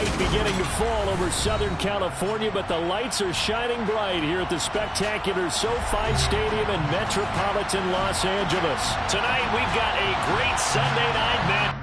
night beginning to fall over Southern California, but the lights are shining bright here at the spectacular SoFi Stadium in metropolitan Los Angeles. Tonight, we've got a great Sunday night match.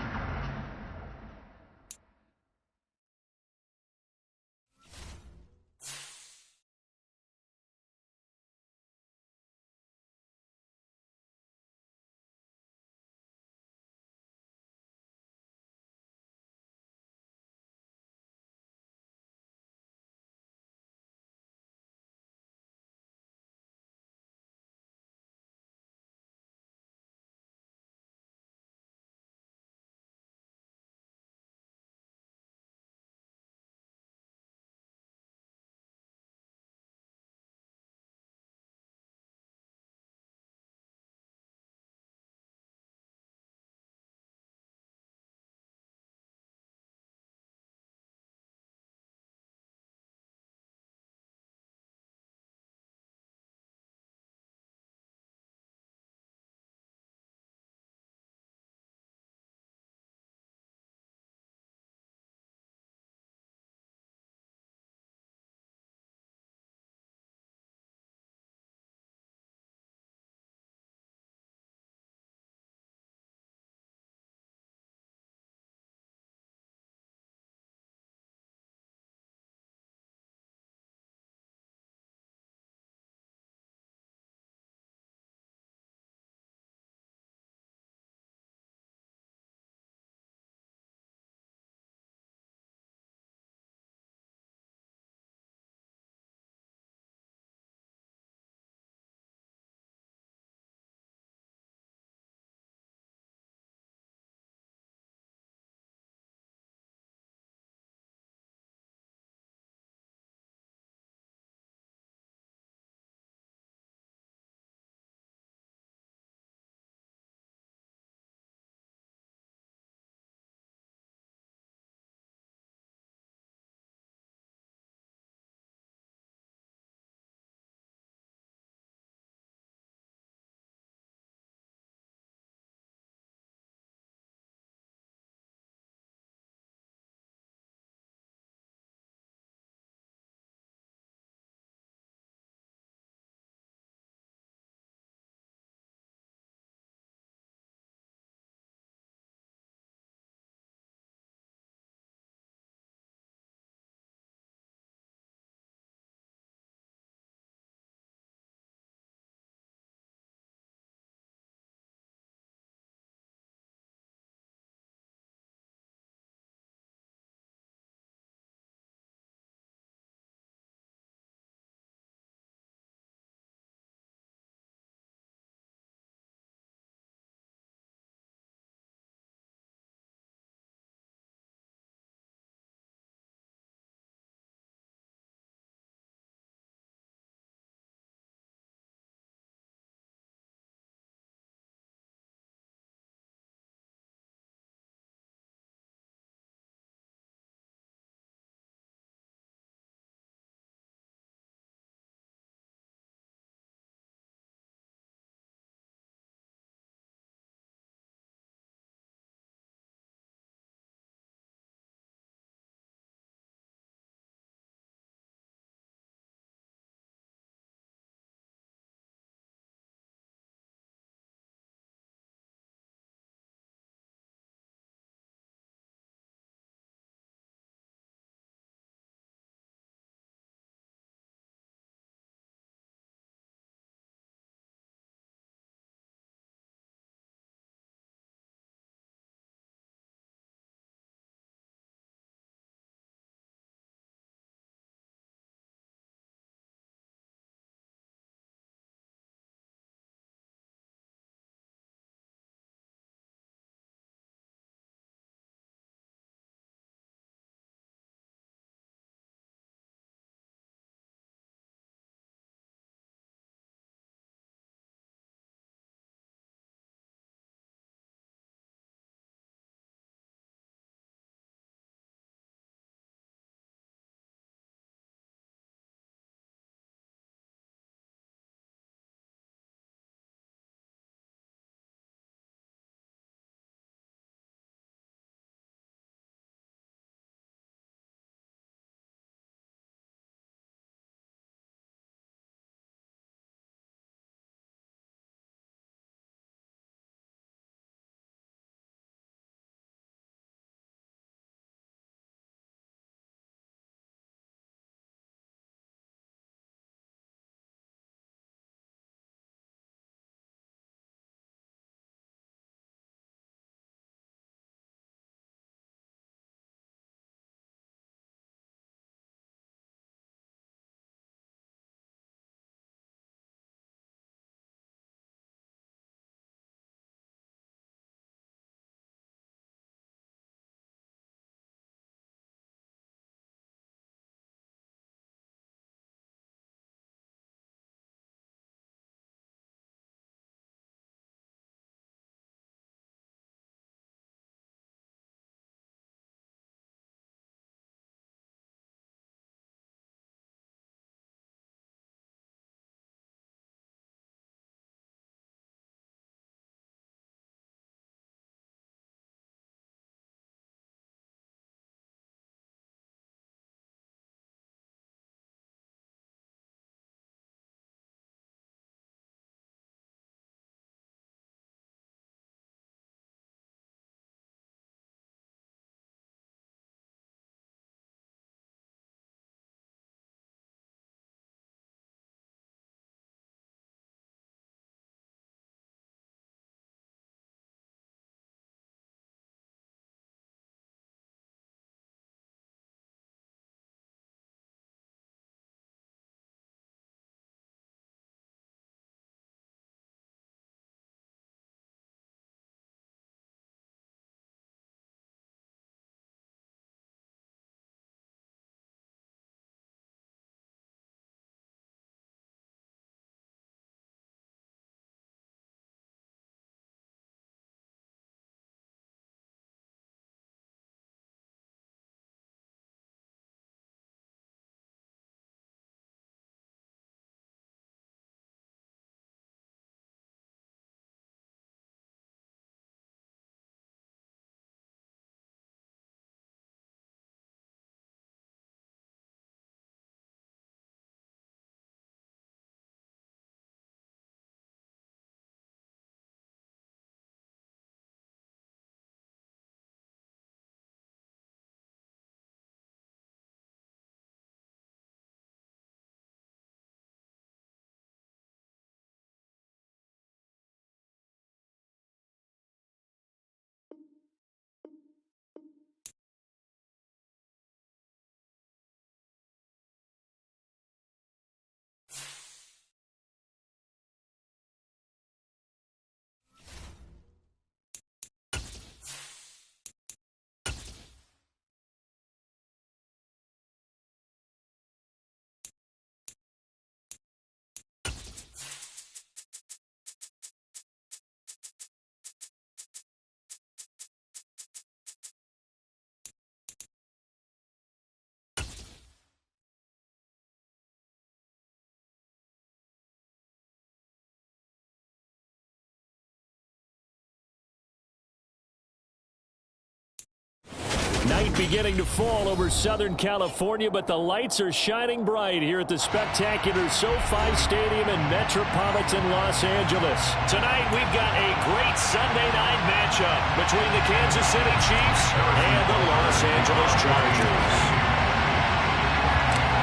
Night beginning to fall over Southern California, but the lights are shining bright here at the spectacular SoFi Stadium in metropolitan Los Angeles. Tonight, we've got a great Sunday night matchup between the Kansas City Chiefs and the Los Angeles Chargers.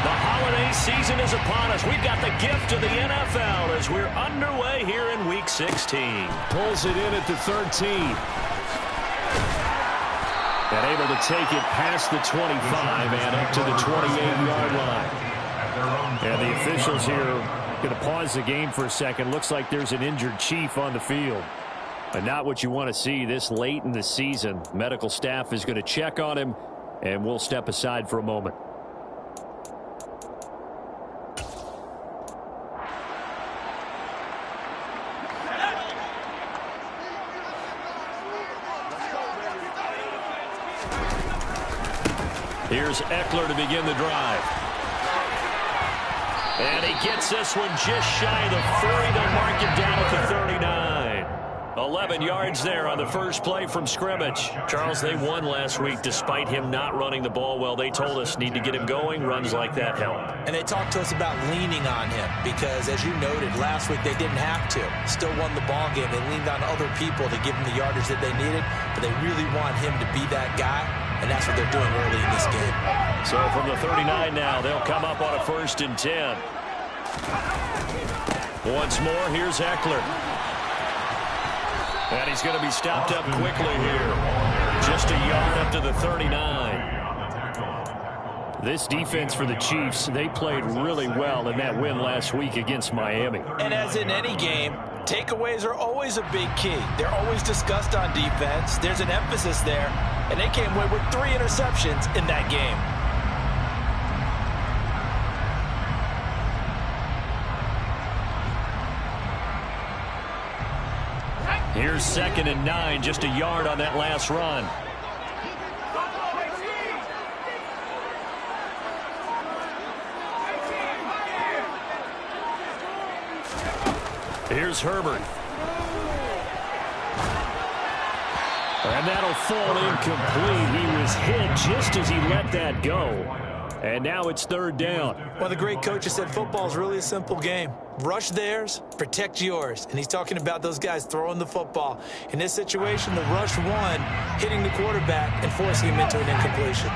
The holiday season is upon us. We've got the gift of the NFL as we're underway here in Week 16. Pulls it in at the 13. And able to take it past the 25 and up to the 28-yard line. And the officials here going to pause the game for a second. Looks like there's an injured Chief on the field. But not what you want to see this late in the season. Medical staff is going to check on him, and we'll step aside for a moment. Here's Eckler to begin the drive. And he gets this one just shy of the 40. They'll mark it down at the 39. 11 yards there on the first play from scrimmage. Charles, they won last week despite him not running the ball well. They told us need to get him going. Runs like that help. And they talked to us about leaning on him because, as you noted, last week they didn't have to. Still won the ball game. They leaned on other people to give him the yardage that they needed, but they really want him to be that guy, and that's what they're doing early in this game. So from the 39 now, they'll come up on a 1st and 10. Once more, here's Eckler. And he's going to be stopped up quickly here. Just a yard up to the 39. This defense for the Chiefs, they played really well in that win last week against Miami. And as in any game, takeaways are always a big key. They're always discussed on defense. There's an emphasis there. And they came away with 3 interceptions in that game. Here's 2nd and 9, just a yard on that last run. Here's Herbert. And that'll fall incomplete. He was hit just as he let that go. And now it's 3rd down. Well, the great coach has said football is really a simple game. Rush theirs, protect yours. And he's talking about those guys throwing the football. In this situation, the rush won, hitting the quarterback and forcing him into an incompletion.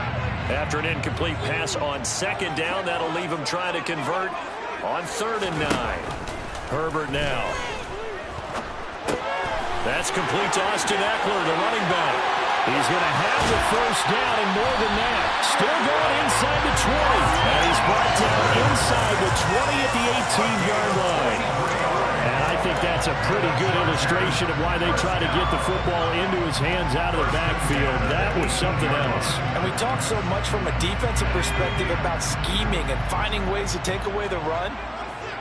After an incomplete pass on 2nd down, that'll leave him trying to convert on 3rd and 9. Herbert now. That's complete to Austin Eckler, the running back. He's going to have the 1st down and more than that. Still going inside the 20. And he's brought down inside the 20 at the 18-yard line. And I think that's a pretty good illustration of why they try to get the football into his hands out of the backfield. That was something else. And we talk so much from a defensive perspective about scheming and finding ways to take away the run.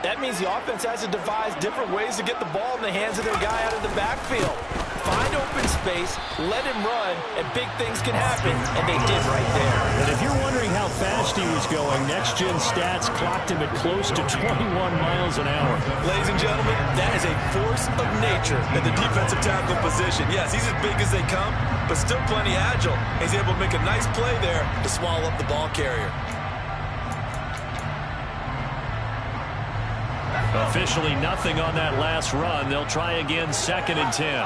That means the offense has to devise different ways to get the ball in the hands of their guy out of the backfield. Find open space, let him run, and big things can happen, and they did right there. And if you're wondering how fast he was going, next-gen stats clocked him at close to 21 miles an hour. Ladies and gentlemen, that is a force of nature at the defensive tackle position. Yes, he's as big as they come, but still plenty agile. He's able to make a nice play there to swallow up the ball carrier. Officially nothing on that last run. They'll try again 2nd and 10.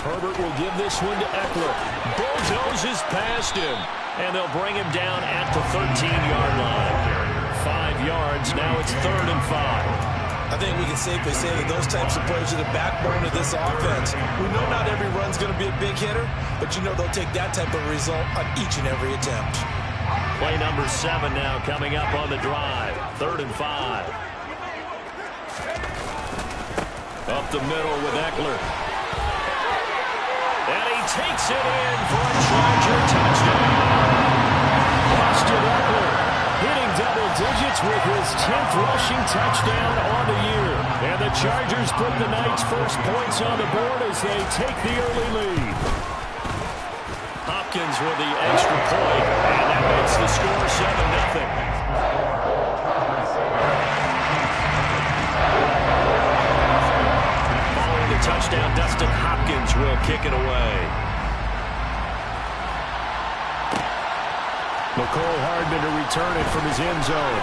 Herbert will give this one to Eckler. Bulldozes past him. And they'll bring him down at the 13-yard line. 5 yards. Now it's 3rd and 5. I think we can safely say that those types of plays are the backbone of this offense. We know not every run's going to be a big hitter, but you know they'll take that type of result on each and every attempt. Play number 7 now coming up on the drive. 3rd and 5. Up the middle with Eckler. And he takes it in for a Charger touchdown. Austin Eckler hitting double digits with his 10th rushing touchdown on the year. And the Chargers put the Knights' first points on the board as they take the early lead. Hopkins with the extra point, and that makes the score 7-0. Following the touchdown, Dustin Hopkins will kick it away. McCole Hardman to return it from his end zone.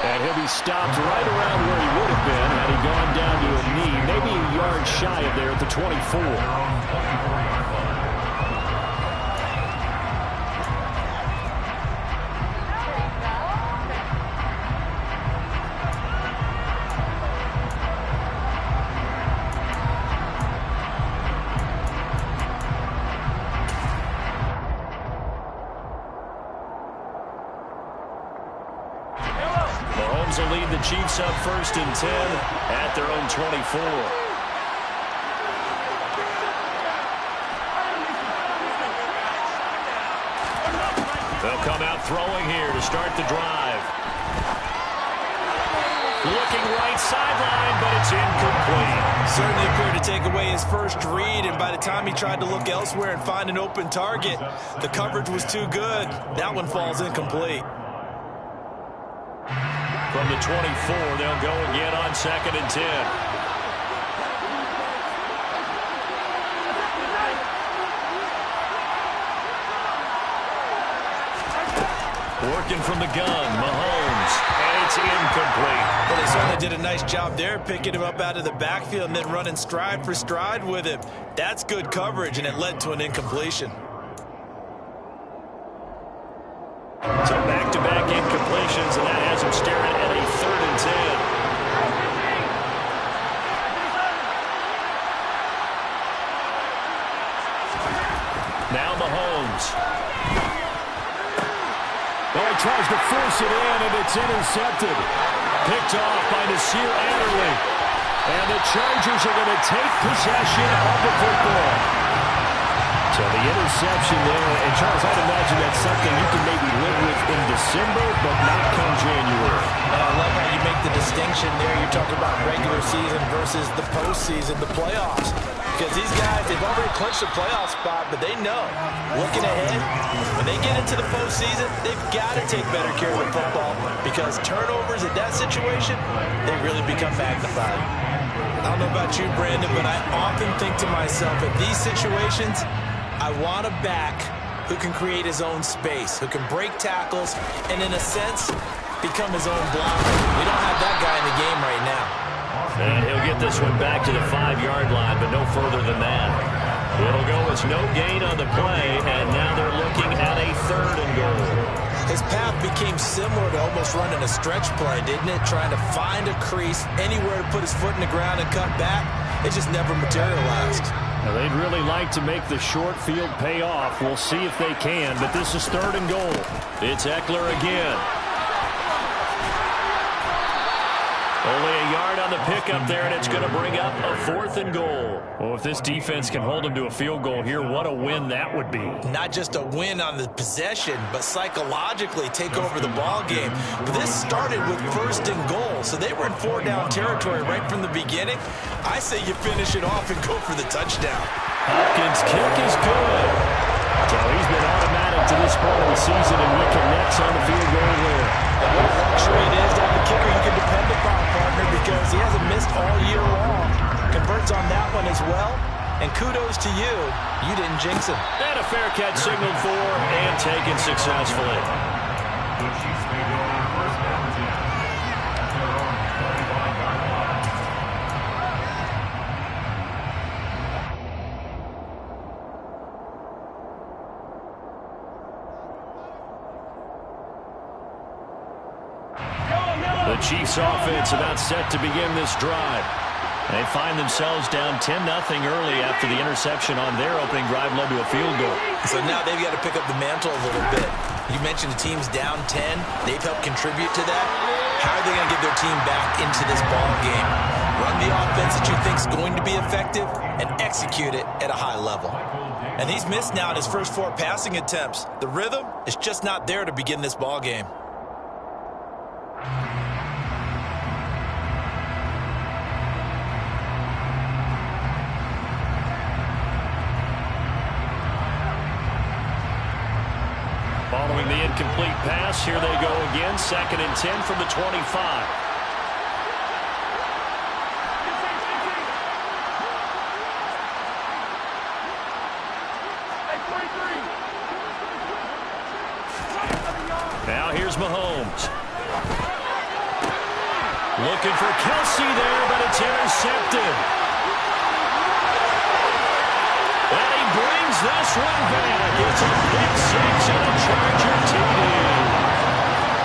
And he'll be stopped right around where he would have been had he gone down to a knee, maybe a yard shy of there at the 24. Mahomes will lead the Chiefs up 1st and 10 at their own 24. They'll come out throwing here to start the drive. Looking right sideline, but it's incomplete. Certainly appeared to take away his first read, and by the time he tried to look elsewhere and find an open target, the coverage was too good. That one falls incomplete. From the 24, they'll go again on 2nd and 10. Working from the gun, Mahomes, and it's incomplete. Well, they certainly did a nice job there, picking him up out of the backfield and then running stride for stride with him. That's good coverage, and it led to an incompletion. So back-to-back incompletions, and that has him staring at a 3rd and 10. Now Mahomes. Oh, he tries to force it in, and it's intercepted. Picked off by Nasir Adderley. And the Chargers are going to take possession of the football. So the interception there, and Charles, I'd imagine that's something you can maybe live with in December, but not come January. And I love how you make the distinction there. You're talking about regular season versus the postseason, the playoffs. Because these guys, they've already clinched a playoff spot, but they know, looking ahead, when they get into the postseason, they've got to take better care of the football because turnovers in that situation, they really become magnified. I don't know about you, Brandon, but I often think to myself, in these situations, I want a back who can create his own space, who can break tackles, and in a sense, become his own blocker. We don't have that guy in the game right now. And he'll get this one back to the 5-yard line, but no further than that. It'll go as no gain on the play, and now they're looking at a 3rd and goal. His path became similar to almost running a stretch play, didn't it? Trying to find a crease, anywhere to put his foot in the ground and cut back. It just never materialized. Now, they'd really like to make the short field pay off. We'll see if they can, but this is 3rd and goal. It's Eckler again. Only a yard on the pickup there, and it's going to bring up a 4th and goal. Well, if this defense can hold them to a field goal here, what a win that would be. Not just a win on the possession, but psychologically take over the ball game. But this started with 1st and goal, so they were in 4-down territory right from the beginning. I say you finish it off and go for the touchdown. Hopkins' kick is good. So he's been automatic to this point of the season, and reconnects on the field goal there. And what a luxury it is to have a kicker you can depend upon, partner, because he hasn't missed all year long. Converts on that one as well. And kudos to you. You didn't jinx him. And a fair catch signaled for and taken successfully. The Chiefs offense about set to begin this drive. They find themselves down 10-0 early after the interception on their opening drive led to a field goal. So now they've got to pick up the mantle a little bit. You mentioned the team's down 10. They've helped contribute to that. How are they going to get their team back into this ball game? Run the offense that you think is going to be effective and execute it at a high level. And he's missed now in his first 4 passing attempts. The rhythm is just not there to begin this ball game. Following the incomplete pass, here they go again. 2nd and 10 from the 25. Now here's Mahomes. Looking for Kelsey there, but it's intercepted. And he brings this one back. It's a pick six and a Charger TD.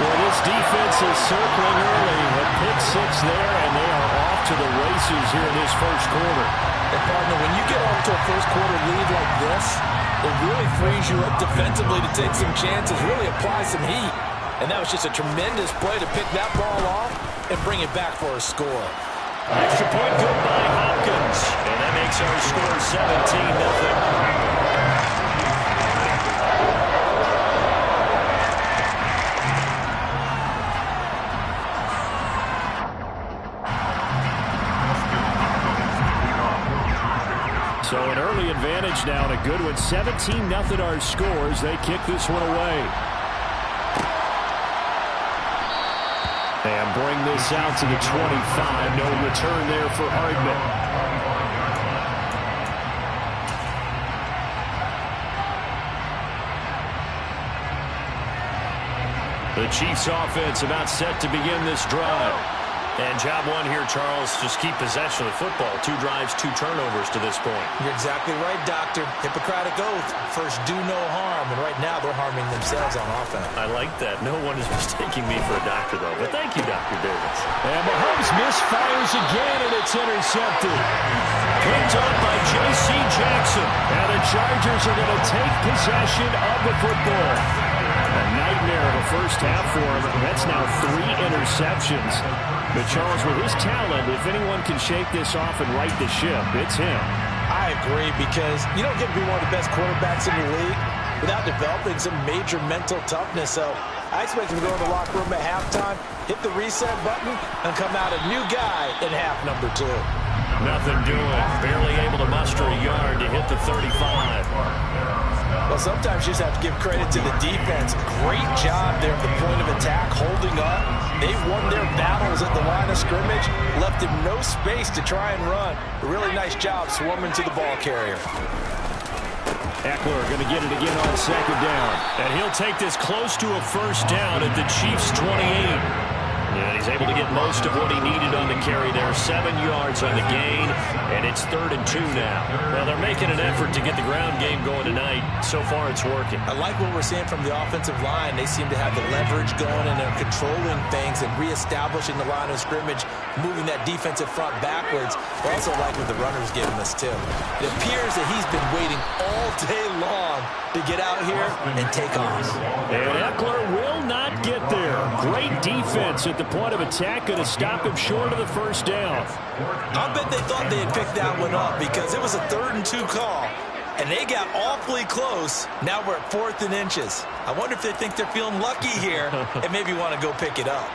Well, this defense is circling early. A pick six there, and they are off to the races here in this first quarter. And partner, when you get off to a first quarter lead like this, it really frees you up defensively to take some chances, really apply some heat. And that was just a tremendous play to pick that ball off and bring it back for a score. Extra point good by Hopkins. And that makes our score 17-0. So an early advantage now and a good one. 17-0 our scores. They kick this one away. And bring this out to the 25. No return there for Hardman. The Chiefs offense about set to begin this drive. And job one here, Charles, just keep possession of the football. 2 drives, 2 turnovers to this point. You're exactly right, Doctor. Hippocratic oath. First, do no harm. And right now, they're harming themselves on offense. I like that. No one is mistaking me for a doctor, though. But thank you, Dr. Davis. And Mahomes misfires again, and it's intercepted. Picked up by J.C. Jackson. And the Chargers are going to take possession of the football. A nightmare of a first half for him. That's now 3 interceptions. But Charles, with his talent, if anyone can shake this off and right the ship, it's him. I agree, because you don't get to be one of the best quarterbacks in the league without developing some major mental toughness. So I expect him to go in the locker room at halftime, hit the reset button, and come out a new guy in half number 2. Nothing doing. Barely able to muster a yard to hit the 35. Well, sometimes you just have to give credit to the defense. Great job there at the point of attack, holding up. They won their battles at the line of scrimmage, left him no space to try and run. A really nice job swarming to the ball carrier. Eckler going to get it again on second down. And he'll take this close to a first down at the Chiefs' 28. And he's able to get most of what he needed on the carry there. 7 yards on the gain, and it's 3rd and 2 now. Well, they're making an effort to get the ground game going tonight. So far, it's working. I like what we're seeing from the offensive line. They seem to have the leverage going, and they're controlling things and reestablishing the line of scrimmage, moving that defensive front backwards. I also like what the runner's giving us, too. It appears that he's been waiting all day long to get out here and take off. And Eckler will not get there. Great defense at the point of attack, going to stop him short of the first down. I bet they thought they had picked that one up, because it was a 3rd and 2 call, and they got awfully close. Now we're at 4th and inches. I wonder if they think they're feeling lucky here and maybe want to go pick it up.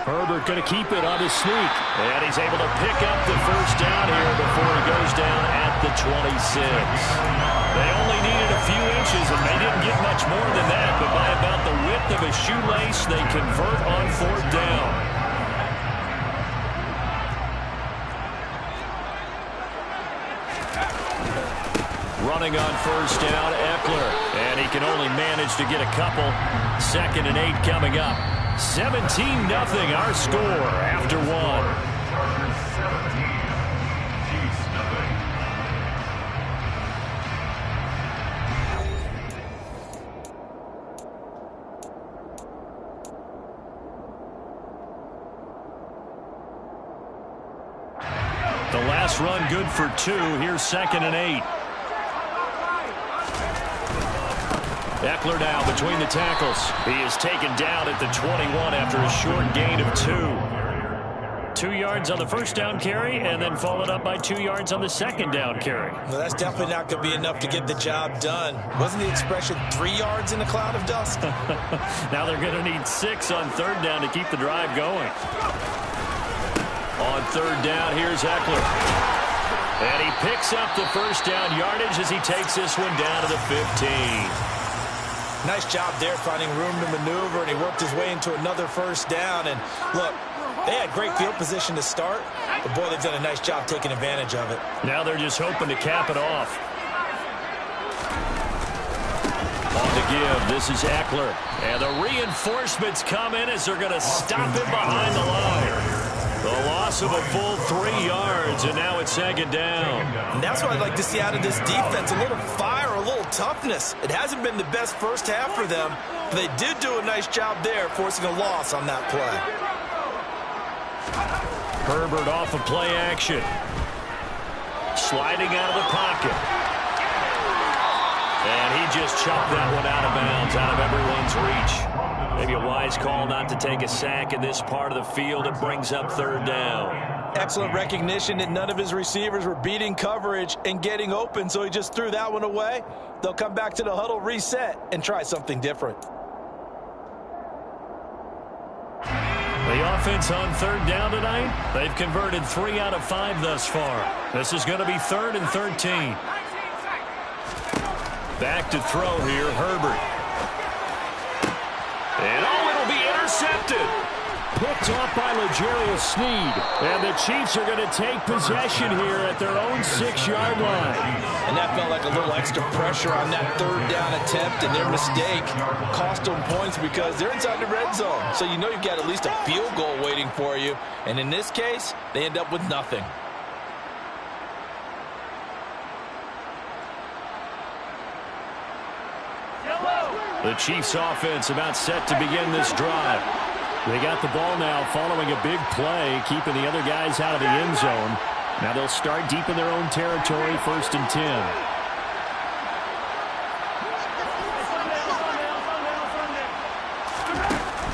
Herbert going to keep it on his sneak. And he's able to pick up the first down here before he goes down at the 26. They only needed a few inches, and they didn't get much more than that. But by about the width of a shoelace, they convert on 4th down. Running on first down, Eckler. And he can only manage to get a couple. 2nd and 8 coming up. 17-0 our score after 1. The last run good for 2. Here's 2nd and 8. Eckler now between the tackles. He is taken down at the 21 after a short gain of 2. 2 yards on the first down carry, and then followed up by 2 yards on the second down carry. Well, that's definitely not going to be enough to get the job done. Wasn't the expression 3 yards in a cloud of dust? Now they're going to need 6 on 3rd down to keep the drive going. On 3rd down, here's Eckler. And he picks up the first down yardage as he takes this one down to the 15. Nice job there finding room to maneuver, and he worked his way into another first down. And look, They had great field position to start, but boy, they've done a nice job taking advantage of it. Now they're just hoping to cap it off. On to give, this is Eckler. And the reinforcements come in as they're going to stop him behind the line. The loss of a full 3 yards, and now it's 2nd down. And that's what I'd like to see out of this defense, a little fire, a little toughness. It hasn't been the best first half for them, but they did do a nice job there, forcing a loss on that play. Herbert off of play action. Sliding out of the pocket. And he just chopped that one out of bounds, out of everyone's reach. Maybe a wise call not to take a sack in this part of the field. It brings up 3rd down. Excellent recognition that none of his receivers were beating coverage and getting open, so he just threw that one away. They'll come back to the huddle, reset, and try something different. The offense on 3rd down tonight, they've converted 3 out of 5 thus far. This is going to be 3rd and 13. Back to throw here, Herbert. And it'll be intercepted. Picked off by L'Jarius Sneed. And the Chiefs are going to take possession here at their own 6-yard line. And that felt like a little extra pressure on that 3rd down attempt, and their mistake cost them points because they're inside the red zone. So you know you've got at least a field goal waiting for you. And in this case, they end up with nothing. The Chiefs offense about set to begin this drive. They got the ball now following a big play, keeping the other guys out of the end zone. Now they'll start deep in their own territory, 1st and 10.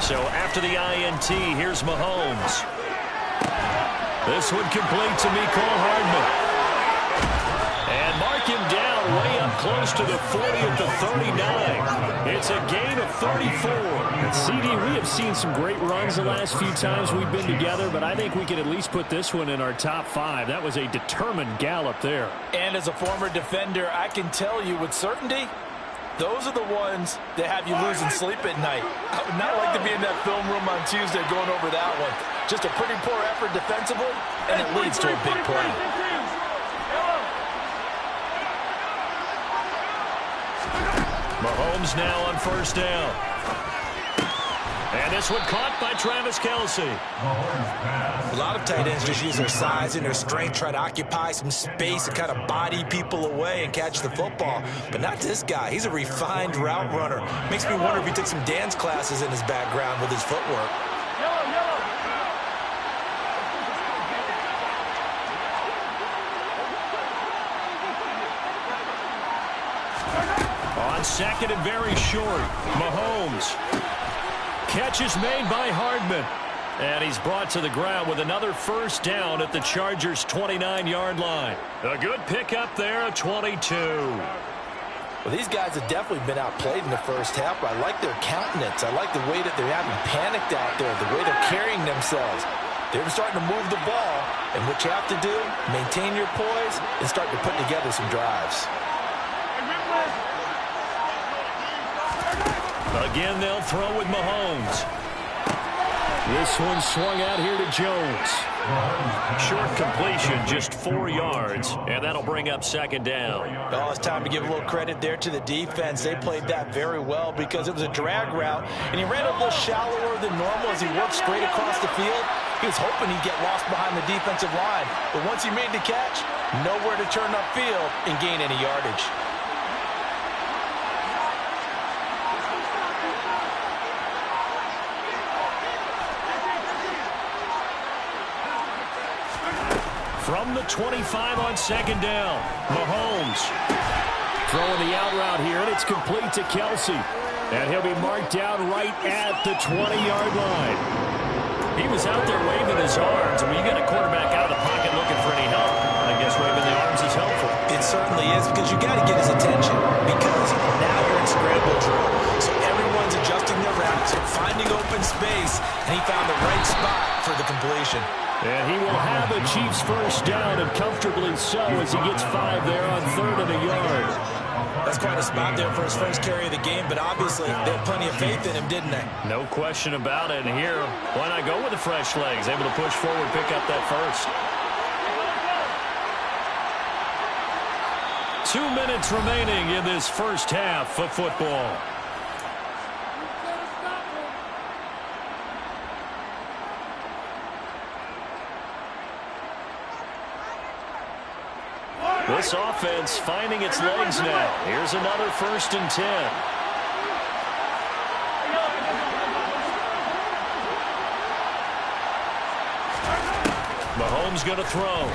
So after the INT, here's Mahomes. This one complete to Mecole Hardman. And mark him down way up close to the 40 at the 39. It's a gain of 34. And CD, we have seen some great runs the last few times we've been together, but I think we can at least put this one in our top 5. That was a determined gallop there. And as a former defender, I can tell you with certainty, those are the ones that have you losing sleep at night. I would not like to be in that film room on Tuesday going over that one. Just a pretty poor effort defensively, and it leads to a big play. Mahomes now on 1st down. And this one caught by Travis Kelce. A lot of tight ends just use their size and their strength, try to occupy some space and kind of body people away and catch the football. But not this guy. He's a refined route runner. Makes me wonder if he took some dance classes in his background with his footwork. On 2nd and very short, Mahomes. Catch is made by Hardman. And he's brought to the ground with another 1st down at the Chargers' 29-yard line. A good pickup there, a 22. Well, these guys have definitely been outplayed in the first half, but I like their countenance. I like the way that they're having panicked out there, the way they're carrying themselves. They're starting to move the ball, and what you have to do, maintain your poise and start to put together some drives. Again, they'll throw with Mahomes. This one swung out here to Jones. Short completion, just 4 yards, and that'll bring up 2nd down. Oh, it's time to give a little credit there to the defense. They played that very well because it was a drag route, and he ran a little shallower than normal as he worked straight across the field. He was hoping he'd get lost behind the defensive line, but once he made the catch, nowhere to turn upfield and gain any yardage. From the 25 on 2nd down, Mahomes. Throwing the out route here, and it's complete to Kelce. And he'll be marked down right at the 20-yard line. He was out there waving his arms, and when you get a quarterback out of the pocket looking for any help, I guess waving the arms is helpful. It certainly is, because you got to get his attention, because now you're in scramble drill. So everyone's adjusting their routes, finding open space, and he found the right spot for the completion. And he will have the Chiefs 1st down, and comfortably so as he gets 5 there on 3rd and a yard. That's quite a spot there for his first carry of the game, but obviously they had plenty of faith in him, didn't they? No question about it. And here, why not go with the fresh legs? Able to push forward, pick up that first. 2 minutes remaining in this first half of football. This offense finding its legs now. Here's another 1st and 10. Mahomes going to throw.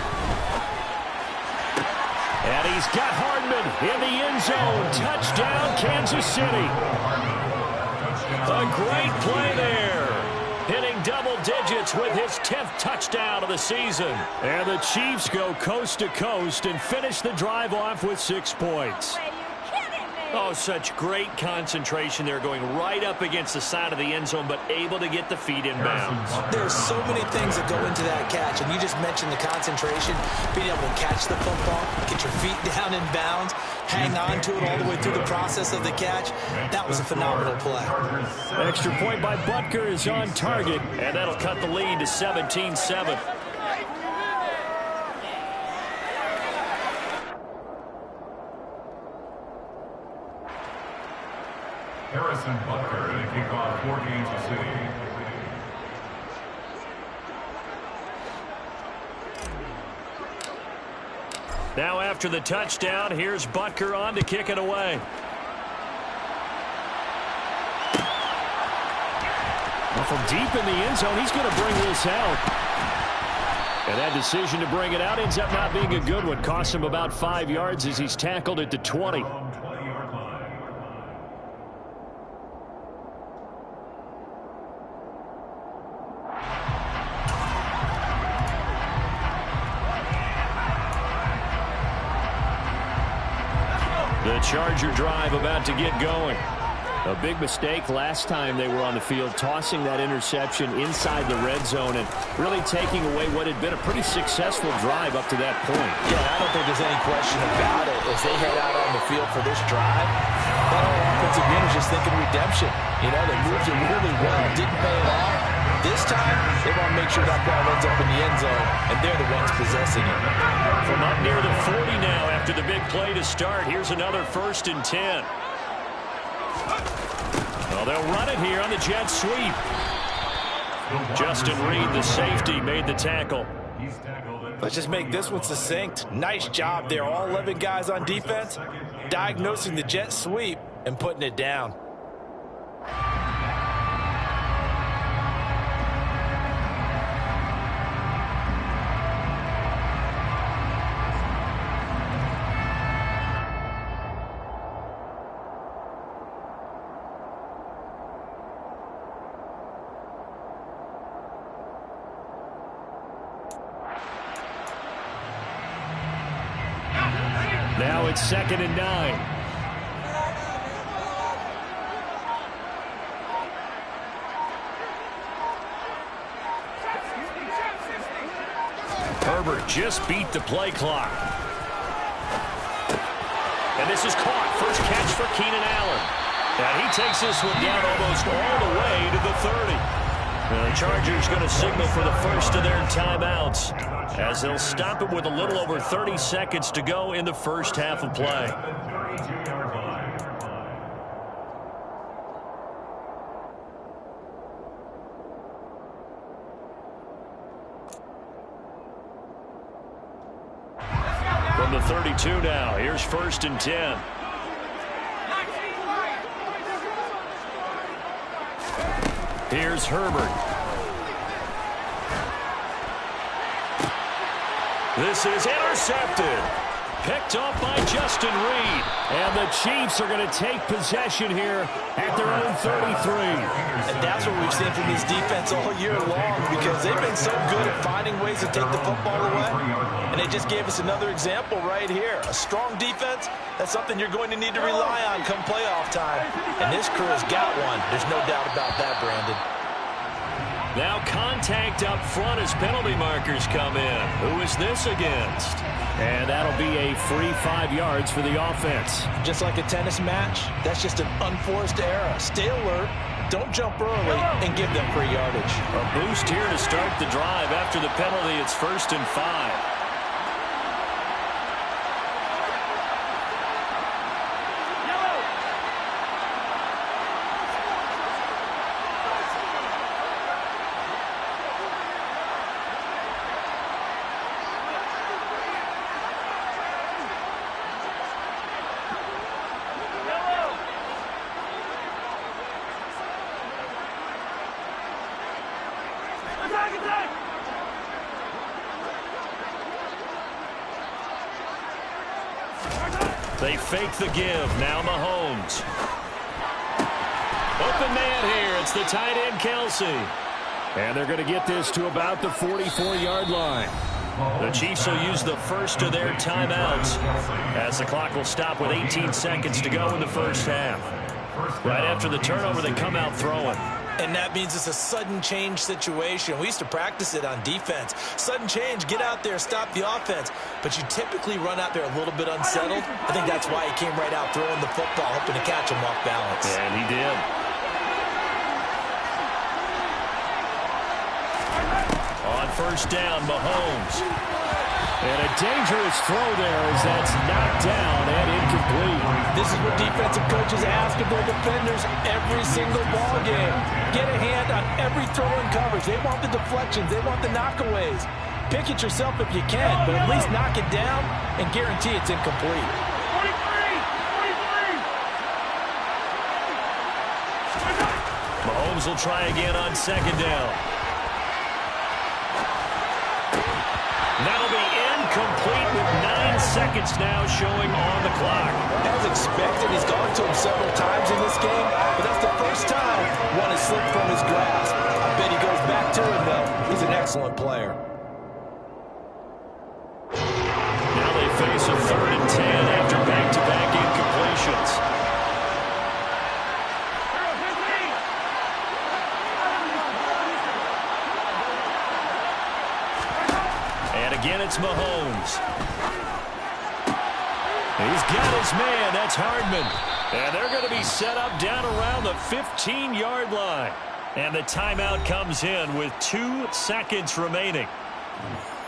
And he's got Hardman in the end zone. Touchdown, Kansas City. A great play there. Hitting double digits with his 10th touchdown of the season. And the Chiefs go coast to coast and finish the drive off with 6 points. Oh, such great concentration there, going right up against the side of the end zone, but able to get the feet in bounds. There's so many things that go into that catch, and you just mentioned the concentration, being able to catch the football, get your feet down in bounds, hang on to it all the way through the process of the catch. That was a phenomenal play. Extra point by Butker is on target, and that'll cut the lead to 17-7. Harrison Butker to kick off for Kansas City. Now after the touchdown, here's Butker on to kick it away. Well, from deep in the end zone, he's going to bring this out. And that decision to bring it out ends up not being a good one. Costs him about 5 yards as he's tackled at the 20. The Charger drive about to get going. A big mistake last time they were on the field, tossing that interception inside the red zone and really taking away what had been a pretty successful drive up to that point. Yeah, I don't think there's any question about it. As they head out on the field for this drive, that whole offensive unit is just thinking redemption. You know, they moved it really well, didn't pay it off. This time, they want to make sure that ball ends up in the end zone, and they're the ones possessing it. From up near the 40 now after the big play to start, here's another 1st and 10. Well, they'll run it here on the jet sweep. Justin Reed, the safety, made the tackle. Let's just make this one succinct. Nice job there. All 11 guys on defense, diagnosing the jet sweep and putting it down. Now it's 2nd and 9. Herbert just beat the play clock. And this is caught. First catch for Keenan Allen. And he takes this one down almost all the way to the 30. The Chargers going to signal for the first of their timeouts as they'll stop it with a little over 30 seconds to go in the first half of play. From the 32 now, here's 1st and 10. Here's Herbert. This is intercepted. Picked off by Justin Reed. And the Chiefs are going to take possession here at their own 33. And that's what we've seen from this defense all year long, because they've been so good at finding ways to take the football away. And they just gave us another example right here. A strong defense, that's something you're going to need to rely on come playoff time. And this crew has got one. There's no doubt about that, Brandon. Now contact up front as penalty markers come in. Who is this against? And that'll be a free 5 yards for the offense. Just like a tennis match, that's just an unforced error. Stay alert, don't jump early, and give them free yardage. A boost here to start the drive. After the penalty, it's 1st and 5. They fake the give. Now Mahomes. Open man here. It's the tight end, Kelsey. And they're going to get this to about the 44-yard line. The Chiefs will use the first of their timeouts as the clock will stop with 18 seconds to go in the first half. Right after the turnover, they come out throwing. And that means it's a sudden change situation. We used to practice it on defense. Sudden change, get out there, stop the offense. But you typically run out there a little bit unsettled. I think that's why he came right out throwing the football, hoping to catch him off balance. And he did. On first down, Mahomes. And a dangerous throw there as that's knocked down and incomplete. This is what defensive coaches ask of their defenders every single ball game. Get a hand on every throw in coverage. They want the deflections. They want the knockaways. Pick it yourself if you can, but at least knock it down and guarantee it's incomplete. Mahomes will try again on second down. That'll be incomplete with 9 seconds now showing on the clock. As expected, he's gone to him several times in this game, but that's the first time one has slipped from his grasp. I bet he goes back to him, though. He's an excellent player. Now they face a 3rd and 10 after back-to-back incompletions. Again, it's Mahomes. He's got his man. That's Hardman. And they're going to be set up down around the 15-yard line. And the timeout comes in with 2 seconds remaining.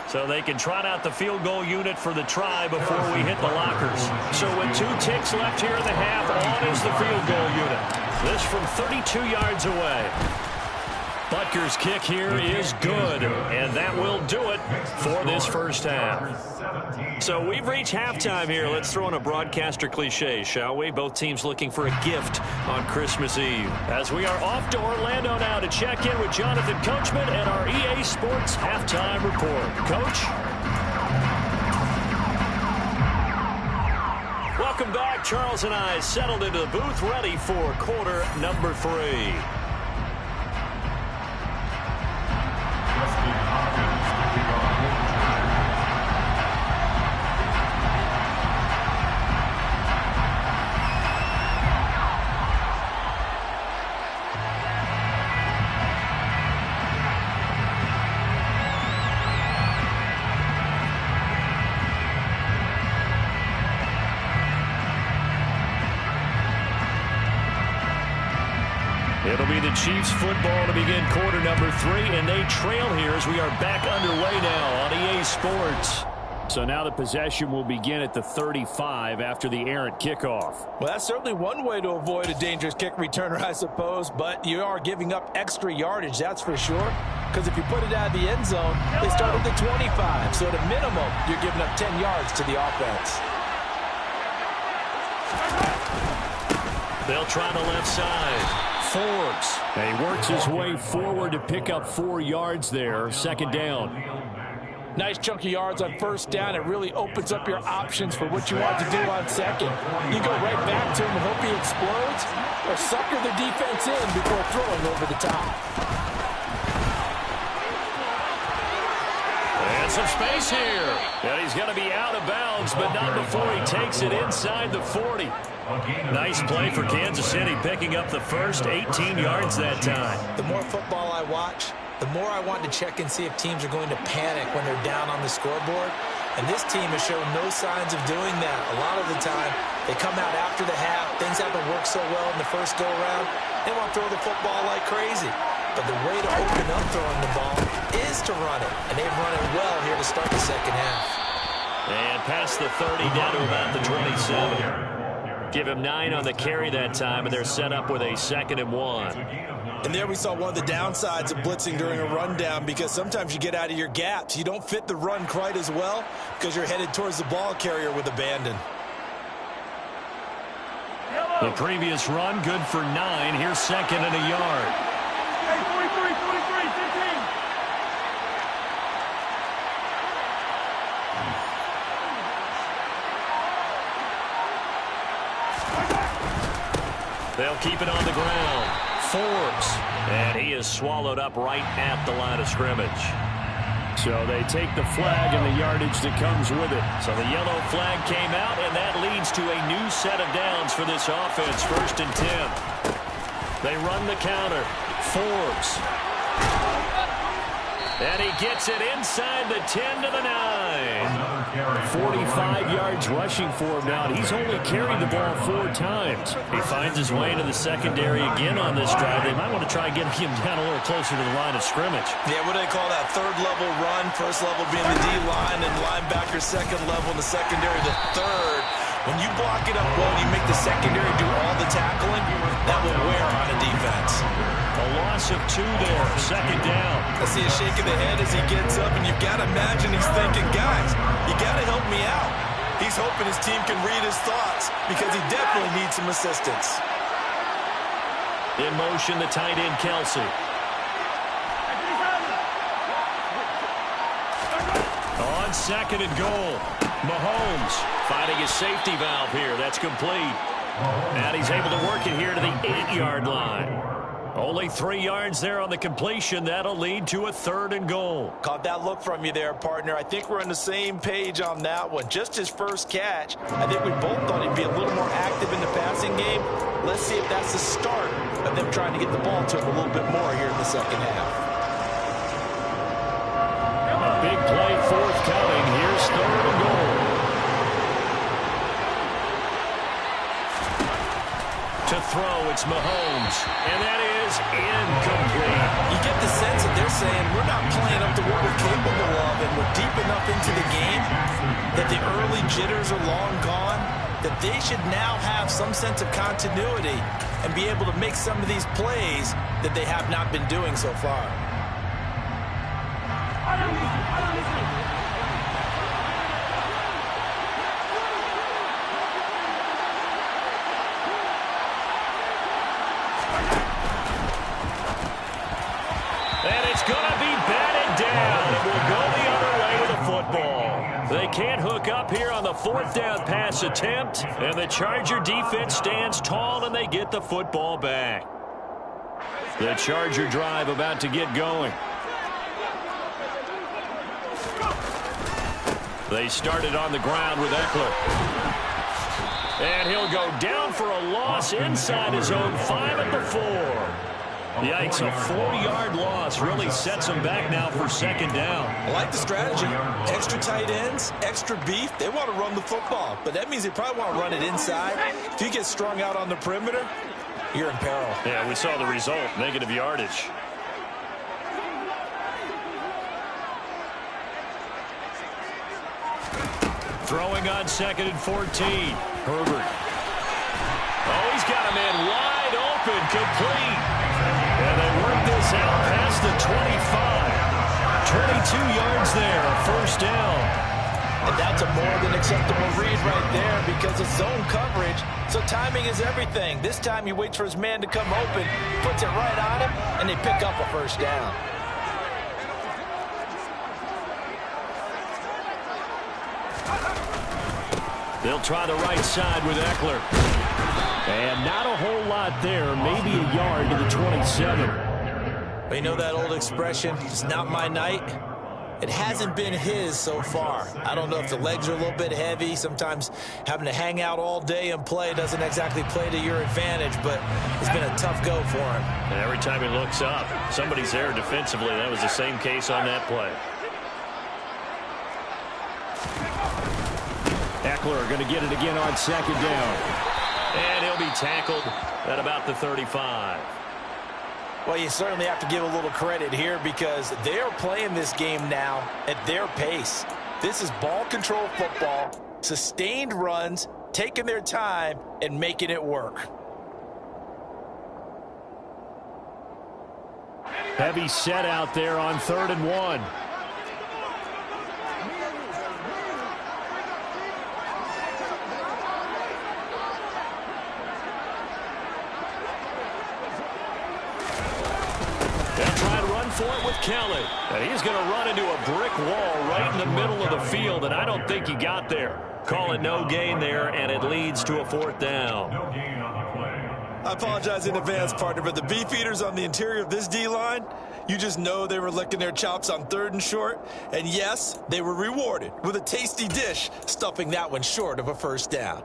So they can trot out the field goal unit for the try before we hit the lockers. So with 2 ticks left here in the half, on is the field goal unit. This from 32 yards away. Butker's kick here is good, and that will do it for this first half. So we've reached halftime here. Let's throw in a broadcaster cliche, shall we? Both teams looking for a gift on Christmas Eve. As we are off to Orlando now to check in with Jonathan Coachman and our EA Sports Halftime Report. Coach? Welcome back. Charles and I settled into the booth, ready for quarter number 3. It'll be the Chiefs football to begin quarter number 3, and they trail here as we are back underway now on EA Sports. So now the possession will begin at the 35 after the errant kickoff. Well, that's certainly one way to avoid a dangerous kick returner, I suppose, but you are giving up extra yardage, that's for sure, because if you put it out of the end zone, they start at the 25, so at a minimum, you're giving up 10 yards to the offense. They'll try the left side. Forbes. And he works his way forward to pick up 4 yards there. Second down. Nice chunk of yards on first down. It really opens up your options for what you want to do on second. You go right back to him and hope he explodes, or sucker the defense in before throwing over the top. And some space here. And he's going to be out of bounds, but not before he takes it inside the 40. Nice play for Kansas City, picking up the first 18 yards that time. The more football I watch, the more I want to check and see if teams are going to panic when they're down on the scoreboard. And this team has shown no signs of doing that. A lot of the time, they come out after the half. Things haven't worked so well in the first go-around. They want to throw the football like crazy. But the way to open up throwing the ball is to run it. And they've run it well here to start the second half. And past the 30 down to about the 27. Give him 9 on the carry that time, and they're set up with a 2nd and 1. And there we saw one of the downsides of blitzing during a rundown, because sometimes you get out of your gaps. You don't fit the run quite as well because you're headed towards the ball carrier with abandon. The previous run good for 9. Here's 2nd and a yard. Hey, 43, 15. They'll keep it on the ground. Forbes. And he is swallowed up right at the line of scrimmage. So they take the flag and the yardage that comes with it. So the yellow flag came out, and that leads to a new set of downs for this offense. 1st and 10. They run the counter. Forbes. And he gets it inside the 10 to the 9. 45 yards rushing for him now. He's only carried the ball 4 times. He finds his way into the secondary again on this drive. They might want to try getting him down a little closer to the line of scrimmage. Yeah, what do they call that? 3rd level run. 1st level being the D-line, and linebacker 2nd level, and the secondary the 3rd. When you block it up well, you make the secondary do all the tackling, that will wear on a defense. A loss of 2 there. 2nd down. I see a shake of the head as he gets up, and you've got to imagine he's thinking, guys, you got to help me out. He's hoping his team can read his thoughts because he definitely needs some assistance. In motion, the tight end, Kelsey. On 2nd and goal, Mahomes finding his safety valve here. That's complete. And he's able to work it here to the 8-yard line. Only 3 yards there on the completion. That'll lead to a 3rd and goal. Caught that look from you there, partner. I think we're on the same page on that one. Just his first catch. I think we both thought he'd be a little more active in the passing game. Let's see if that's the start of them trying to get the ball to him a little bit more here in the second half. A big play forthcoming. Here's 3rd and goal. To throw, it's Mahomes. And that is incomplete. You get the sense that they're saying we're not playing up to what we're capable of, and we're deep enough into the game that the early jitters are long gone, that they should now have some sense of continuity and be able to make some of these plays that they have not been doing so far. They can't hook up here on the 4th down pass attempt, and the Charger defense stands tall, and they get the football back. The Charger drive about to get going. They started on the ground with Eckler. And he'll go down for a loss inside his own 5 at the 4. Yikes, a 4-yard loss really sets them back now for 2nd down. I like the strategy. Extra tight ends, extra beef. They want to run the football, but that means they probably want to run it inside. If you get strung out on the perimeter, you're in peril. Yeah, we saw the result, negative yardage. Throwing on 2nd and 14. Herbert. Oh, he's got a man wide open, complete. And they work this out past the 25. 22 yards there, a 1st down. And that's a more than acceptable read right there because it's zone coverage, so timing is everything. This time he waits for his man to come open, puts it right on him, and they pick up a 1st down. They'll try the right side with Eckler. And not a whole lot there, maybe a yard to the 27. But you know that old expression, it's not my night? It hasn't been his so far. I don't know if the legs are a little bit heavy. Sometimes having to hang out all day and play doesn't exactly play to your advantage, but it's been a tough go for him. And every time he looks up, somebody's there defensively. That was the same case on that play. Eckler going to get it again on second down. And he'll be tackled at about the 35. Well, you certainly have to give a little credit here because they are playing this game now at their pace. This is ball control football, sustained runs, taking their time, and making it work. Heavy set out there on 3rd and 1. For it with Kelly. And he's going to run into a brick wall right in the middle of the field, and I don't think he got there. Call it no gain there, and it leads to a 4th down. No gain on the play. I apologize in advance, partner, but the beefeaters on the interior of this D-line, you just know they were licking their chops on 3rd and short. And yes, they were rewarded with a tasty dish, stuffing that one short of a 1st down.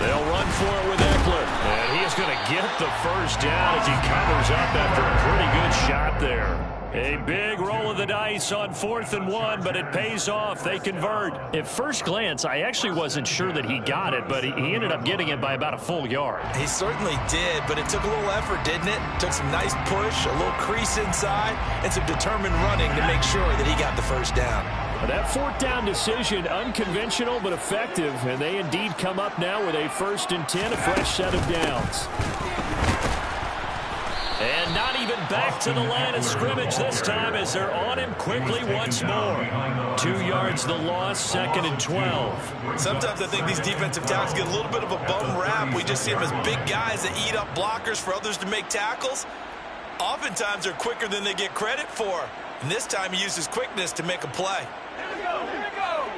They'll run for it with Eckler. And he is going to get the 1st down as he covers up after a pretty good shot there. A big roll of the dice on 4th and 1, but it pays off. They convert. At first glance, I actually wasn't sure that he got it, but he ended up getting it by about a full yard. He certainly did, but it took a little effort, didn't it? Took some nice push, a little crease inside, and some determined running to make sure that he got the 1st down. That 4th down decision, unconventional but effective, and they indeed come up now with a 1st and 10, a fresh set of downs. And not even back to the line of scrimmage this time as they're on him quickly once more. 2 yards the loss, 2nd and 12. Sometimes I think these defensive tackles get a little bit of a bum rap. We just see them as big guys that eat up blockers for others to make tackles. Oftentimes they're quicker than they get credit for. And this time he uses quickness to make a play. Here we go. Here we go.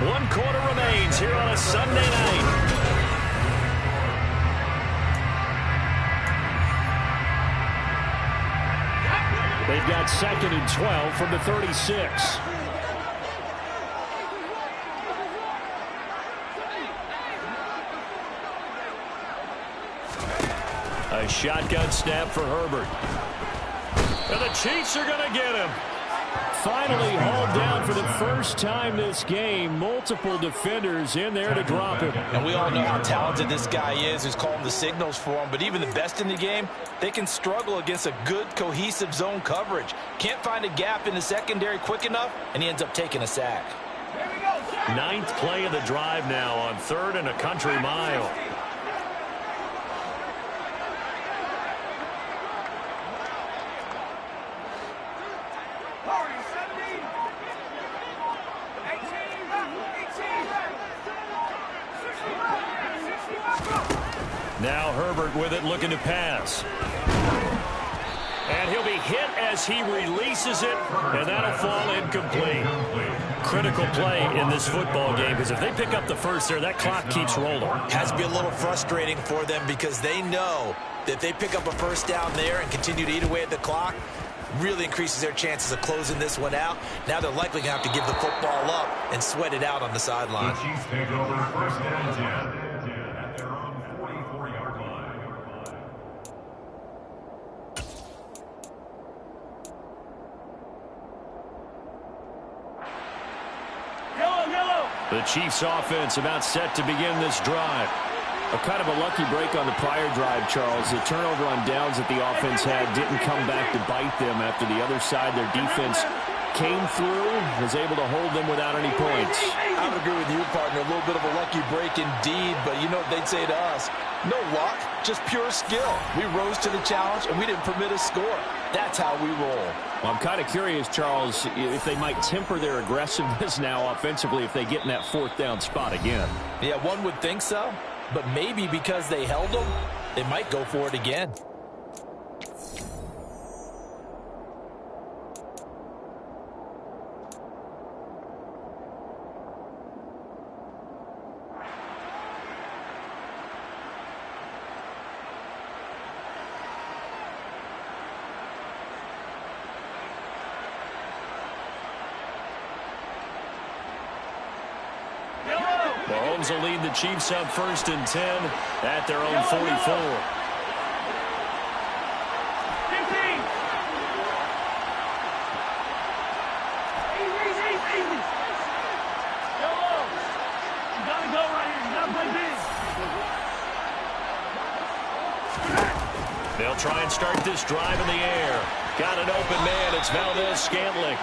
1 quarter remains here on a Sunday night. They've got 2nd and 12 from the 36. A shotgun snap for Herbert. And the Chiefs are going to get him. Finally hauled down for the first time this game. Multiple defenders in there to drop him. And we all know how talented this guy is who's calling the signals for him. But even the best in the game, they can struggle against a good, cohesive zone coverage. Can't find a gap in the secondary quick enough, and he ends up taking a sack. 9th play of the drive now on 3rd and a country mile. Now Herbert with it, looking to pass. And he'll be hit as he releases it, and that'll fall incomplete. Critical play in this football game, because if they pick up the first there, that clock keeps rolling. Has to be a little frustrating for them because they know that if they pick up a 1st down there and continue to eat away at the clock, really increases their chances of closing this one out. Now they're likely going to have to give the football up and sweat it out on the sideline. The Chiefs take over 1st and 10 at their own 44-yard line. The Chiefs offense about set to begin this drive. A kind of a lucky break on the prior drive, Charles. The turnover on downs that the offense had didn't come back to bite them after the other side. Their defense came through, was able to hold them without any points. I would agree with you, partner. A little bit of a lucky break indeed, but you know what they'd say to us? No luck, just pure skill. We rose to the challenge, and we didn't permit a score. That's how we roll. Well, I'm kind of curious, Charles, if they might temper their aggressiveness now offensively if they get in that fourth down spot again. Yeah, one would think so, but maybe because they held them, they might go for it again. Mahomes will lead the Chiefs up 1st and 10 at their own 44. They'll try and start this drive in the air. Got an open man. It's Valdez-Scantling.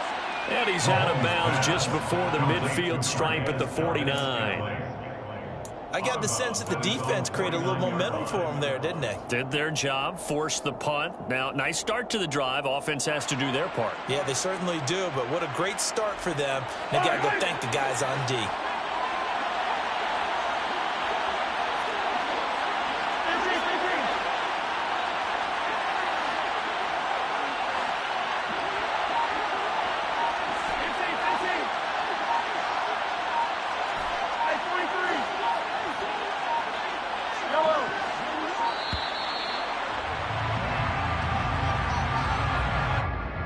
And he's out of bounds just before the midfield stripe at the 49. I got the sense that the defense created a little momentum for them there, didn't they? Did their job, forced the punt. Now, nice start to the drive. Offense has to do their part. Yeah, they certainly do, but what a great start for them. They got to go thank the guys on D.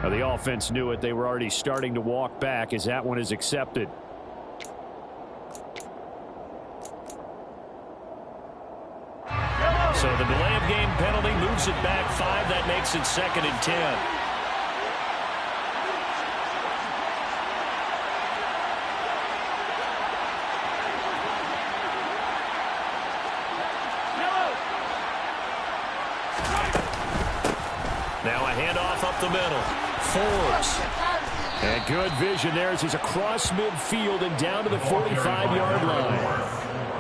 The offense knew it. They were already starting to walk back as that one is accepted. So the delay of game penalty moves it back 5. That makes it 2nd and 10. Now a handoff up the middle. Forbes. And good vision there as he's across midfield and down to the 45-yard line.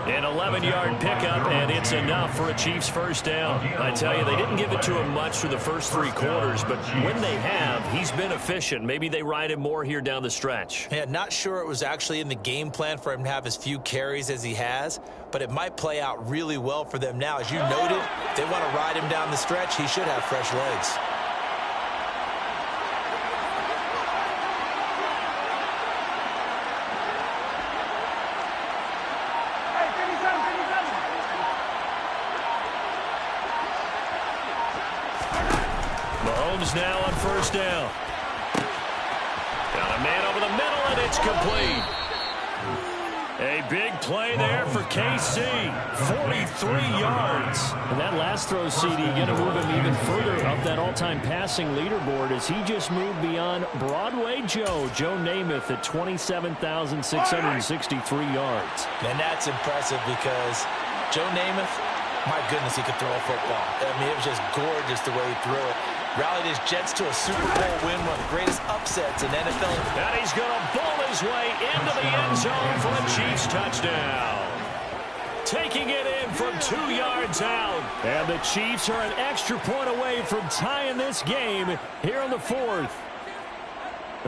An 11-yard pickup, and it's enough for a Chiefs first down. I tell you, they didn't give it to him much for the first 3 quarters, but when they have, he's been efficient. Maybe they ride him more here down the stretch. Yeah, not sure it was actually in the game plan for him to have as few carries as he has, but it might play out really well for them now. As you noted, if they want to ride him down the stretch, he should have fresh legs. Now on first down. Got a man over the middle, and it's complete. A big play there for KC. 43 yards. And that last throw, CD, going to move him even further up that all-time passing leaderboard as he just moved beyond Broadway Joe Namath at 27,663 yards. And that's impressive because Joe Namath, my goodness, he could throw a football. I mean, it was just gorgeous the way he threw it. Rallied his Jets to a Super Bowl win, one of the greatest upsets in NFL. And he's going to bowl his way into the end zone for a Chiefs touchdown. Taking it in from 2 yards out. And the Chiefs are an extra point away from tying this game here in the 4th.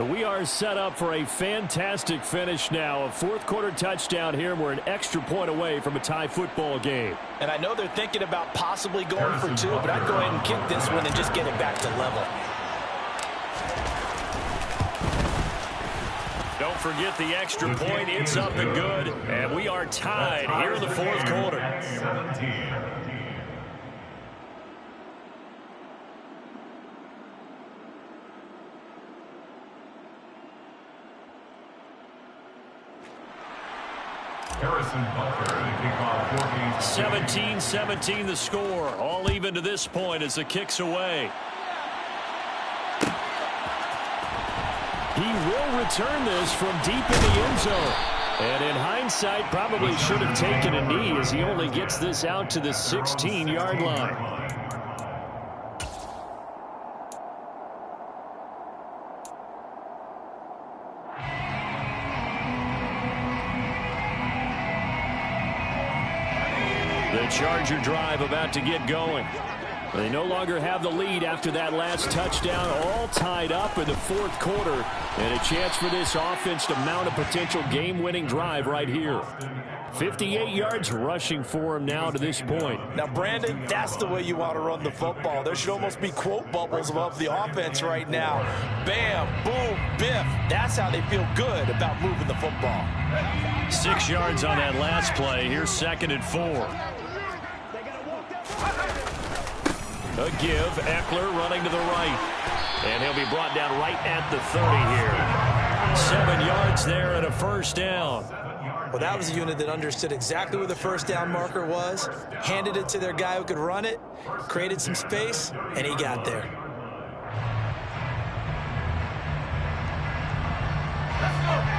We are set up for a fantastic finish now. A 4th quarter touchdown here. We're an extra point away from a tie football game. And I know they're thinking about possibly going for 2, but I'd go ahead and kick this one and just get it back to level. Don't forget the extra point. It's up and good. And we are tied here in the 4th quarter. 17. Harrison Butker, the kickoff, 17-17 the score. All even to this point as the kick's away. He will return this from deep in the end zone. And in hindsight, probably should have taken a knee as he only gets this out to the 16-yard line. The Charger drive about to get going. They no longer have the lead after that last touchdown, all tied up in the fourth quarter, and a chance for this offense to mount a potential game-winning drive right here. 58 yards rushing for him now to this point. Now, Brandon, that's the way you want to run the football. There should almost be quote bubbles above the offense right now. Bam, boom, biff. That's how they feel good about moving the football. 6 yards on that last play. Here's 2nd and 4. A give. Eckler running to the right. And he'll be brought down right at the 30 here. 7 yards there and a first down. Well, that was a unit that understood exactly where the first down marker was, handed it to their guy who could run it, created some space, and he got there.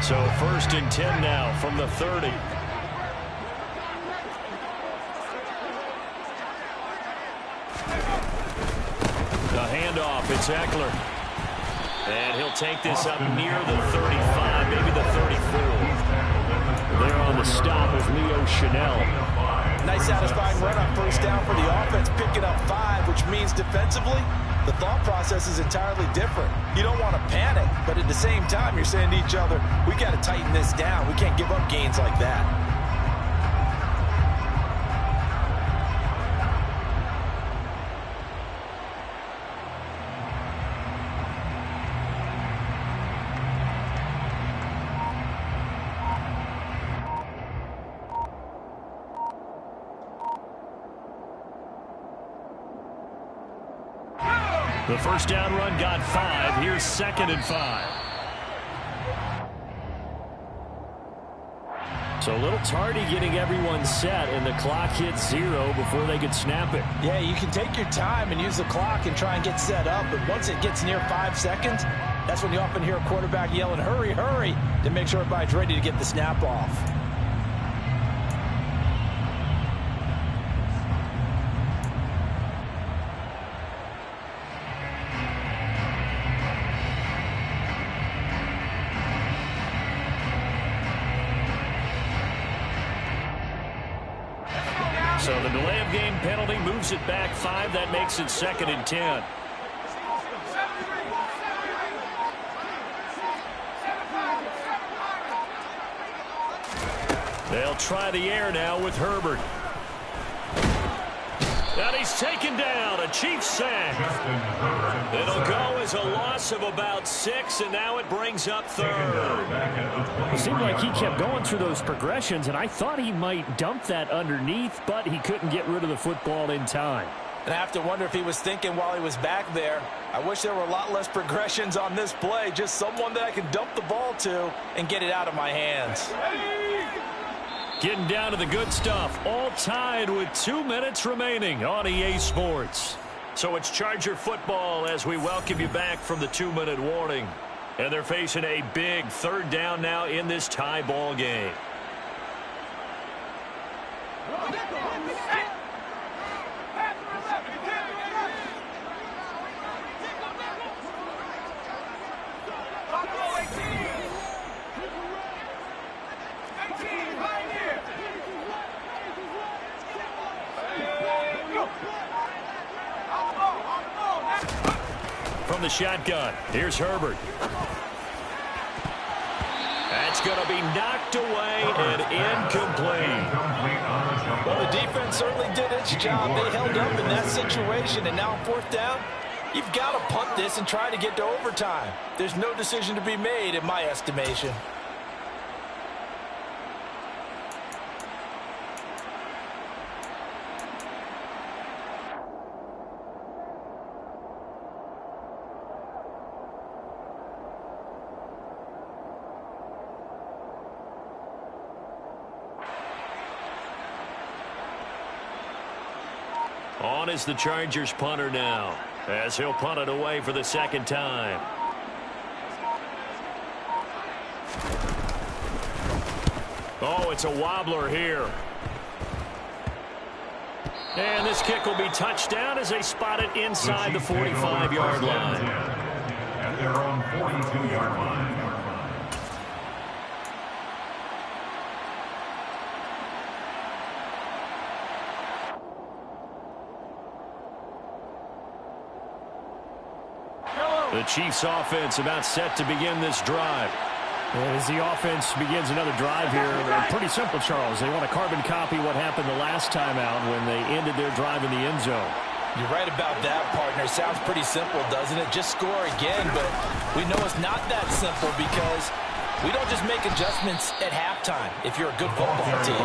So 1st and 10 now from the 30. The handoff, it's Eckler. And he'll take this up near the 35, maybe the 34. There on the stop of Leo Chanel. Nice satisfying run on first down for the offense, picking up 5, which means defensively, the thought process is entirely different. You don't want to panic, but at the same time, you're saying to each other, we got to tighten this down. We can't give up gains like that. The first down run got 5. Here's 2nd and 5. So a little tardy getting everyone set, and the clock hits 0 before they could snap it. Yeah, you can take your time and use the clock and try and get set up, but once it gets near 5 seconds, that's when you often hear a quarterback yelling, hurry, hurry, to make sure everybody's ready to get the snap off. So the delay of game penalty moves it back 5. That makes it 2nd and 10. They'll try the air now with Herbert. And he's taken down. A Chiefs sack. It'll go as a loss of about 6, and now it brings up 3rd. It seemed like he kept going through those progressions, and I thought he might dump that underneath, but he couldn't get rid of the football in time. And I have to wonder if he was thinking while he was back there, I wish there were a lot less progressions on this play, just someone that I can dump the ball to and get it out of my hands. Getting down to the good stuff, all tied with 2 minutes remaining on EA Sports. So it's Charger football as we welcome you back from the 2-minute warning. And they're facing a big 3rd down now in this tie ball game. From the shotgun, here's Herbert. That's going to be knocked away and incomplete. Well, the defense certainly did its job. They held up in that situation, and now on 4th down, you've got to punt this and try to get to overtime. There's no decision to be made in my estimation. On is the Chargers punter now, as he'll punt it away for the 2nd time. Oh, it's a wobbler here. And this kick will be touchdown as they spot it inside the 45-yard line. At their own 42-yard line. The Chiefs offense about set to begin this drive. As the offense begins another drive here, pretty simple, Charles. They want to carbon copy what happened the last time out when they ended their drive in the end zone. You're right about that, partner. Sounds pretty simple, doesn't it? Just score again, but we know it's not that simple because we don't just make adjustments at halftime if you're a good football team.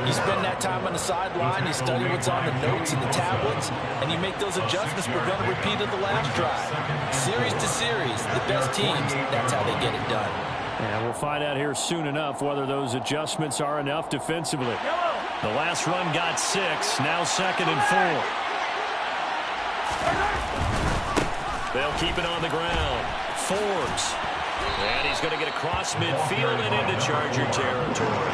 You spend that time on the sideline, you study what's on the notes and the tablets, and you make those adjustments to prevent a repeat of the last drive. Series to series, the best teams, that's how they get it done. And we'll find out here soon enough whether those adjustments are enough defensively. The last run got 6, now 2nd and 4. They'll keep it on the ground. Forbes. And he's going to get across midfield and into Charger territory.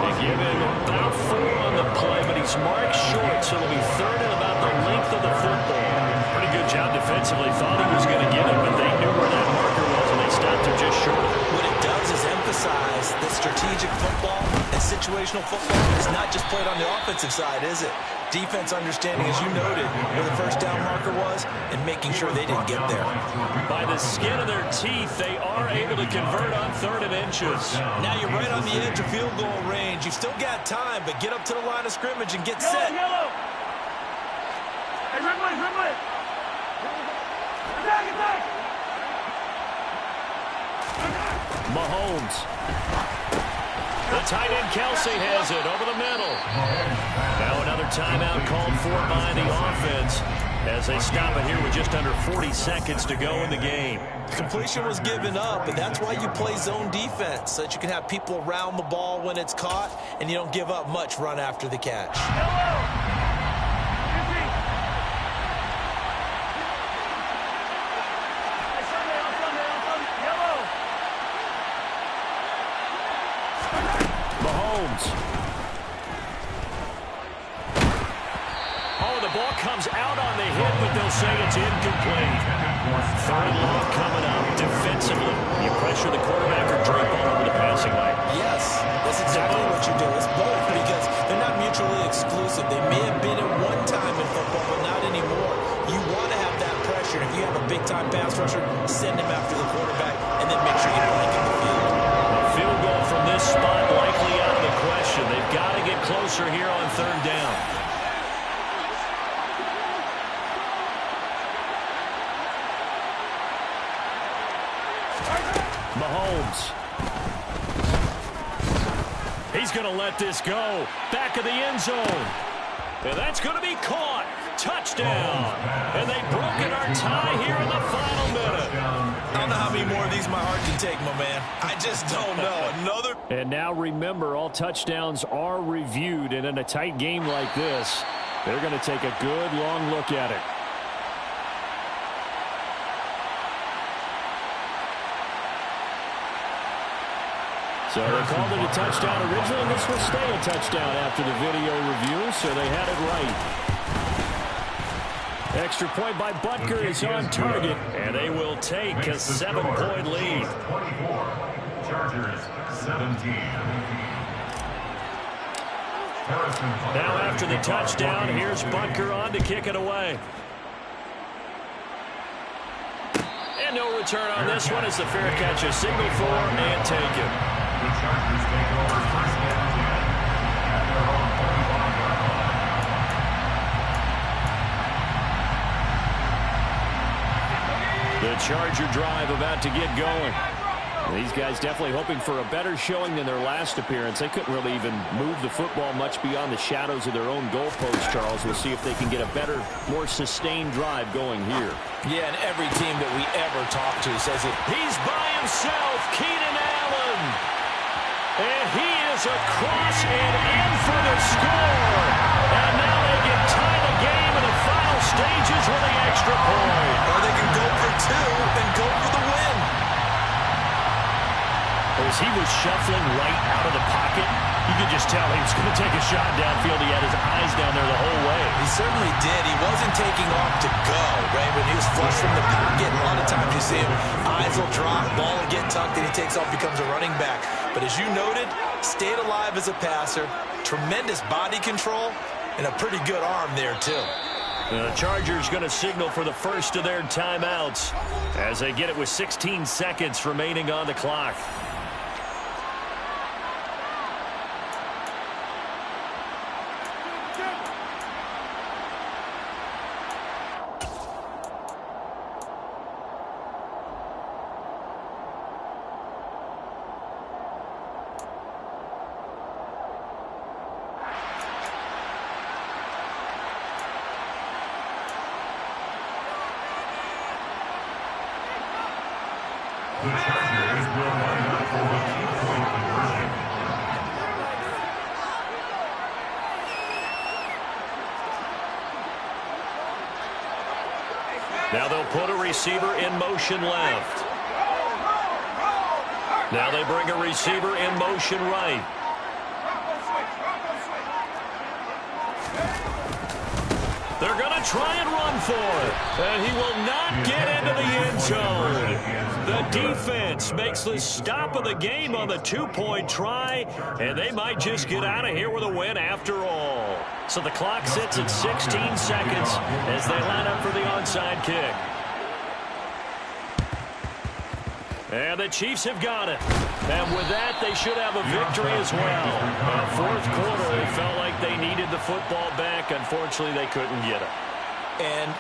They give him about 4 on the play, but he's marked short, so it'll be 3rd and about the length of the football. Pretty good job defensively. Thought he was going to get it, but they knew where that marker was, and they stopped him just short of it. What it does is emphasize that strategic football and situational football is not just played on the offensive side, is it? Defense understanding, as you noted, where the first down marker was and making sure they didn't get there. By the skin of their teeth, they are able to convert on 3rd and inches. Now you're right on the edge of field goal range. You've still got time, but get up to the line of scrimmage and get set. Yellow. Hey, red. Attack. Mahomes. The tight end Kelsey has it over the middle. Now another timeout called for by the offense as they stop it here with just under 40 seconds to go in the game. Completion was given up, but that's why you play zone defense, so that you can have people around the ball when it's caught, and you don't give up much run after the catch. Oh, the ball comes out on the hit, but they'll say it's incomplete. 3rd and long coming up defensively. You pressure the quarterback or drape all over the passing lane. Yes, that's exactly what you do. It's both because they're not mutually exclusive. They may have been at one time in football, but not anymore. You want to have that pressure. If you have a big-time pass rusher, send him after the quarterback, and then make sure you blanket the field. A field goal from this spot likely out of the question. They've got to get closer here on 3rd down. Mahomes. He's going to let this go. Back of the end zone. And that's going to be caught. Touchdown. And they've broken our tie here in the final minute. I don't know how many more of these my heart can take, my man. I just don't know. Another. And now remember, all touchdowns are reviewed. And in a tight game like this, they're going to take a good long look at it. So they called it a touchdown originally. This will stay a touchdown after the video review, so they had it right. Extra point by Butker is on target, and they will take a 7-point lead. 24, Chargers 17. Now after the touchdown, here's Butker on to kick it away. And no return on this one as the fair catch is signaled for and taken. The Chargers take over 1st and 10 at their own 45-yard line. The Charger drive about to get going. These guys definitely hoping for a better showing than their last appearance. They couldn't really even move the football much beyond the shadows of their own goalpost, Charles. We'll see if they can get a better, more sustained drive going here. Yeah, and every team that we ever talk to says it. He's by himself, Keenan Allen. And he is across and in for the score. And now they can tie the game in the final stages with the extra point. Or they can go for 2 and go for the win. As he was shuffling right out of the pocket, you could just tell he was going to take a shot downfield. He had his eyes down there the whole way. He certainly did. He wasn't taking off to go, right? When he was flush from the pocket, a lot of times you see him, eyes will drop, ball will get tucked, and he takes off, becomes a running back. But as you noted, stayed alive as a passer, tremendous body control, and a pretty good arm there, too. The Chargers going to signal for the first of their timeouts as they get it with 16 seconds remaining on the clock. The Chargers will line up for the two-point conversion. Now they'll put a receiver in motion left. Now they bring a receiver in motion right. They're going to try and run for it. And he will not get into the end zone. The defense makes the stop of the game on the two-point try, and they might just get out of here with a win after all. So the clock sits at 16 seconds as they line up for the onside kick. And the Chiefs have got it. And with that, they should have a victory as well. Fourth quarter, they felt like they needed the football back. Unfortunately, they couldn't get it. And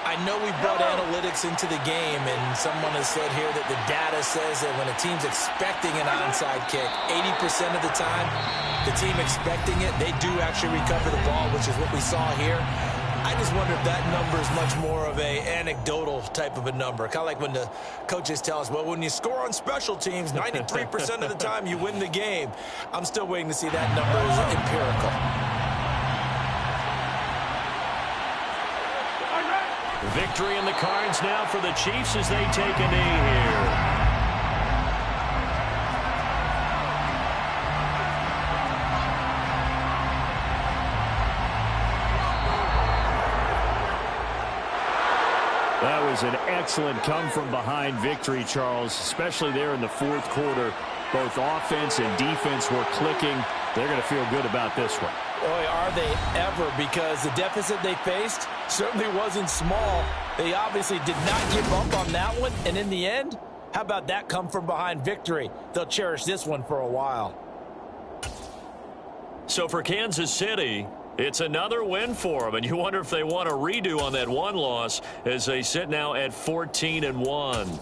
I know we brought analytics into the game, and someone has said here that the data says that when a team's expecting an onside kick, 80% of the time, the team expecting it, they do actually recover the ball, which is what we saw here. I just wonder if that number is much more of a anecdotal type of a number. Kind of like when the coaches tell us, well, when you score on special teams, 93% of the time you win the game. I'm still waiting to see that number is empirical. Victory in the cards now for the Chiefs as they take a knee here. That was an excellent come-from-behind victory, Charles, especially there in the fourth quarter. Both offense and defense were clicking. They're going to feel good about this one. Boy, are they ever, because the deficit they faced certainly wasn't small. They obviously did not give up on that one, and in the end, how about that come-from-behind victory? They'll cherish this one for a while. So for Kansas City, it's another win for them, and you wonder if they want a redo on that one loss as they sit now at 14-1.